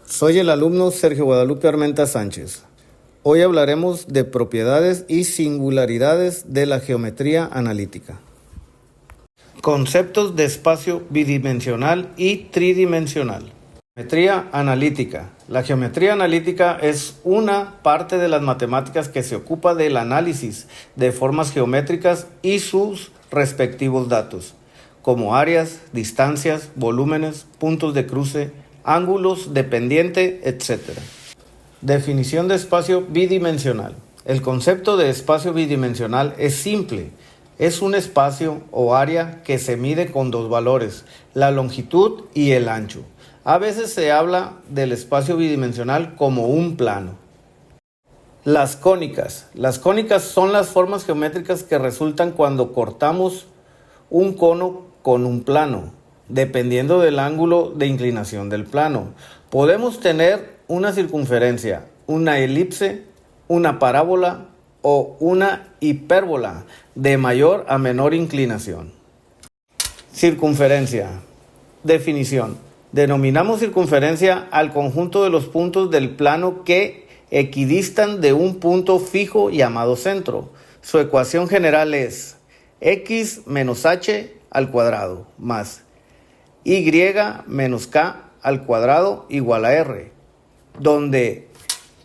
Soy el alumno Sergio Guadalupe Armenta Sánchez. Hoy hablaremos de propiedades y singularidades de la geometría analítica. Conceptos de espacio bidimensional y tridimensional. Geometría analítica. La geometría analítica es una parte de las matemáticas que se ocupa del análisis de formas geométricas y sus respectivos datos, como áreas, distancias, volúmenes, puntos de cruce, ángulos de pendiente, etc. Definición de espacio bidimensional. El concepto de espacio bidimensional es simple. Es un espacio o área que se mide con dos valores, la longitud y el ancho. A veces se habla del espacio bidimensional como un plano. Las cónicas. Las cónicas son las formas geométricas que resultan cuando cortamos un cono con un plano, dependiendo del ángulo de inclinación del plano. Podemos tener una circunferencia, una elipse, una parábola o una hipérbola de mayor a menor inclinación. Circunferencia. Definición. Denominamos circunferencia al conjunto de los puntos del plano que equidistan de un punto fijo llamado centro. Su ecuación general es x menos h al cuadrado más y menos k al cuadrado igual a r, donde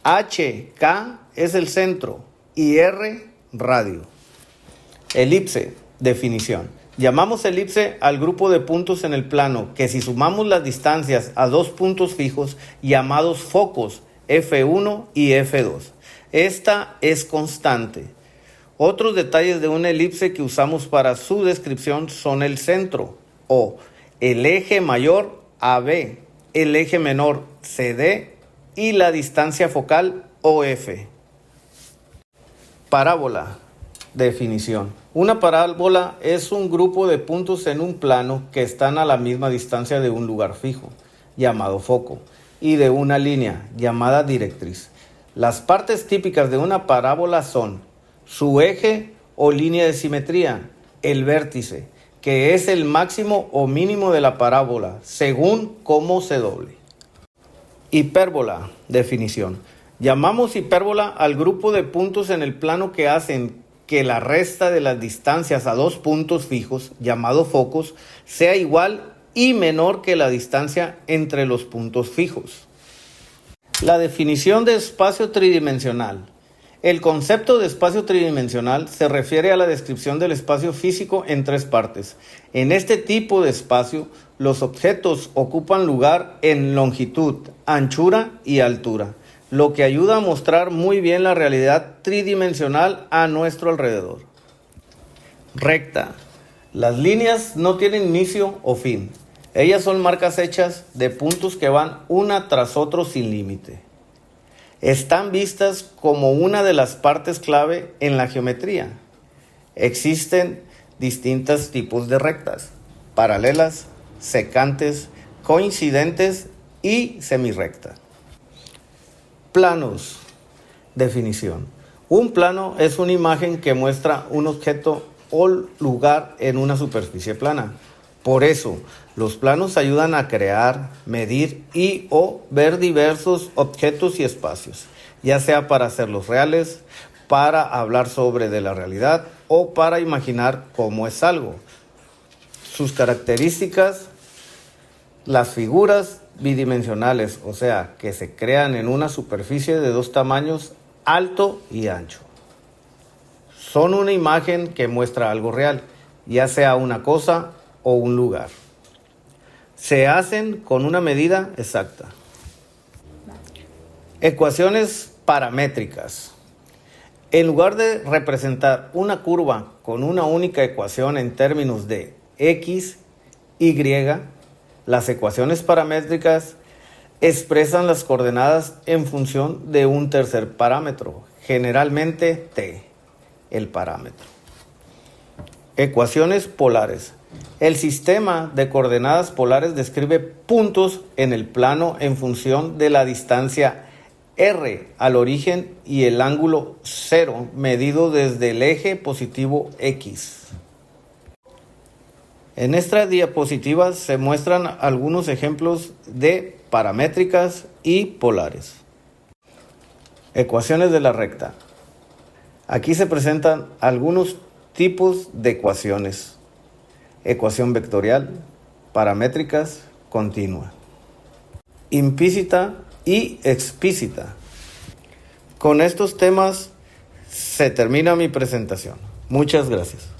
k es el centro y r radio. Elipse. Definición. Llamamos elipse al grupo de puntos en el plano que, si sumamos las distancias a dos puntos fijos llamados focos F1 y F2, esta es constante. Otros detalles de una elipse que usamos para su descripción son el centro o el eje mayor AB, el eje menor CD y la distancia focal OF. Parábola. Definición. Una parábola es un grupo de puntos en un plano que están a la misma distancia de un lugar fijo, llamado foco, y de una línea, llamada directriz. Las partes típicas de una parábola son su eje o línea de simetría, el vértice, que es el máximo o mínimo de la parábola, según cómo se doble. Hipérbola. Definición. Llamamos hipérbola al grupo de puntos en el plano que hacen que la resta de las distancias a dos puntos fijos, llamados focos, sea igual y menor que la distancia entre los puntos fijos. La definición de espacio tridimensional. El concepto de espacio tridimensional se refiere a la descripción del espacio físico en tres partes. En este tipo de espacio, los objetos ocupan lugar en longitud, anchura y altura, lo que ayuda a mostrar muy bien la realidad tridimensional a nuestro alrededor. Recta. Las líneas no tienen inicio o fin. Ellas son marcas hechas de puntos que van una tras otro sin límite. Están vistas como una de las partes clave en la geometría. Existen distintos tipos de rectas: paralelas, secantes, coincidentes y semirrecta. Planos. Definición. Un plano es una imagen que muestra un objeto o lugar en una superficie plana. Por eso, los planos ayudan a crear, medir y o ver diversos objetos y espacios, ya sea para hacerlos reales, para hablar sobre de la realidad o para imaginar cómo es algo. Sus características: las figuras bidimensionales, o sea, que se crean en una superficie de dos tamaños, alto y ancho. Son una imagen que muestra algo real, ya sea una cosa o un lugar. Se hacen con una medida exacta. Ecuaciones paramétricas. En lugar de representar una curva con una única ecuación en términos de x, y, las ecuaciones paramétricas expresan las coordenadas en función de un tercer parámetro, generalmente t, el parámetro. Ecuaciones polares. El sistema de coordenadas polares describe puntos en el plano en función de la distancia r al origen y el ángulo 0 medido desde el eje positivo x. En esta diapositiva se muestran algunos ejemplos de paramétricas y polares. Ecuaciones de la recta. Aquí se presentan algunos tipos de ecuaciones. Ecuación vectorial, paramétricas, continua, implícita y explícita. Con estos temas se termina mi presentación. Muchas gracias.